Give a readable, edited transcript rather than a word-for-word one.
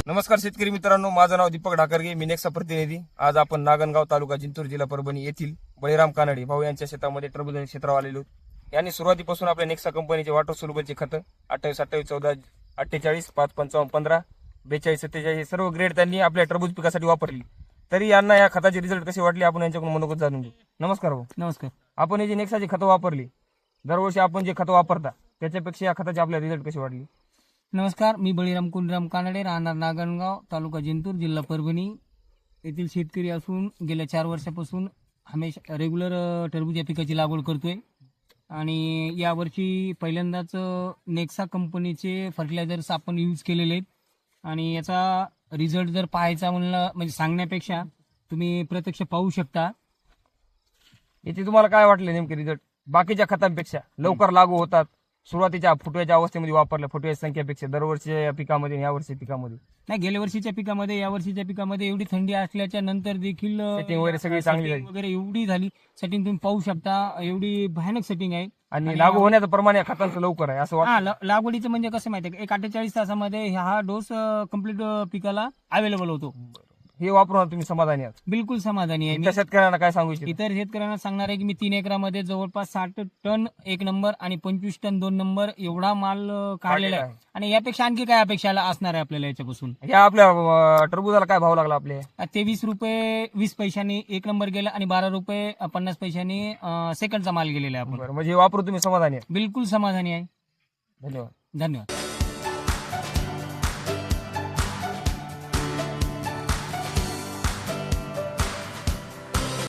नमस्कार शेतकरी मित्रांनो, माझं नाव दीपक ढाकरगे, मी नेक्सा प्रतिनिधी। आज आपण नागनगाव तालुका जिंतूर जिल्हा परभणी येथील बळीराम कानडे भाऊ यांच्या शेतामध्ये टरबूज क्षेत्रावर आलेलो। यांनी सुरुवातीपासून आपल्या नेक्सा कंपनीचे वॉटर सोल्युबलचे खतं 28, 28, 14, 48, 5, 55, 15, 42, 47 हे सर्व ग्रेड त्यांनी आपल्या टरबूज पिकासाठी वापरली। तरी यांना या खताचे रिझल्ट कसे वाटले आपण यांच्याकडून मनोगत जाणून घेऊ। नमस्कार भाऊ। नमस्कार। आपण हे जे नेक्साची खतं वापरली, दरवर्षी आपण जे खतं वापरता त्याच्यापेक्षा या खताचे आपल्या रिझल्ट कसे वाटले? नमस्कार, मी बळीराम कुंडराम कानडे, राहणार नागनगाव, तालुका जिंतूर, जिल्हा परभणी येथील शेतकरी असून गेल्या 4 वर्षापासून हमेशा रेग्युलर टरबूज या पिकाची लागवड करतोय। आणि यावर्षी पहिल्यांदाच नेक्सा कंपनीचे फर्टिलायझर्स आपण यूज केलेले आहेत। आणि याचा रिझल्ट जर पाहायचा म्हणलं म्हणजे सांगण्यापेक्षा तुम्ही प्रत्यक्ष पाहू शकता। याचे तुम्हाला काय वाटले नेमके रिझल्ट? बाकीच्या खतांपेक्षा लवकर लागू होतात, सुरुवातीच्या फुटव्याच्या अवस्थेमध्ये वापरल्या फुटव्याच्या संख्येपेक्षा दरवर्षीच्या पिकामध्ये या वर्षी पिकामध्ये नाही, गेल्या वर्षीच्या पिकामध्ये या वर्षीच्या पिकामध्ये एवढी थंडी असल्याच्या नंतर देखील सेटिंग वगैरे सगळी चांगली झाली वगैरे एवढी झाली। सेटिंग तुम्ही पाहू शकता, एवढी भयानक सेटिंग आहे। आणि लागू होण्याचं प्रमाण या खतांचं लवकर आहे असं वाटतं। लागवडीचं म्हणजे कसं माहिती आहे, एक 48 तासामध्ये हा डोस कम्प्लीट पिकाला अवेलेबल होतो। हे वापरून तुम्ही समाधानी आहात? बिलकुल समाधानी आहे। त्या शेतकऱ्यांना काय सांगू इच्छिता? इतर शेतकऱ्यांना सांगणार आहे की मी 3 एकरामध्ये जवळपास 60 टन 1 नंबर आणि 25 टन 2 नंबर एवढा माल काढलेला आहे। आणि यापेक्षा आणखी काय अपेक्षा असणार आहे आपल्याला याच्यापासून? या आपल्या टरबूजाला काय भाव लागला आपले? 23 रुपये 20 पैशांनी 1 नंबर गेला आणि 12 रुपये 50 पैशांनी सेकंडचा माल गेलेला आहे आपण। म्हणजे हे वापरून तुम्ही समाधानी आहे? बिलकुल समाधानी आहे। धन्यवाद। धन्यवाद।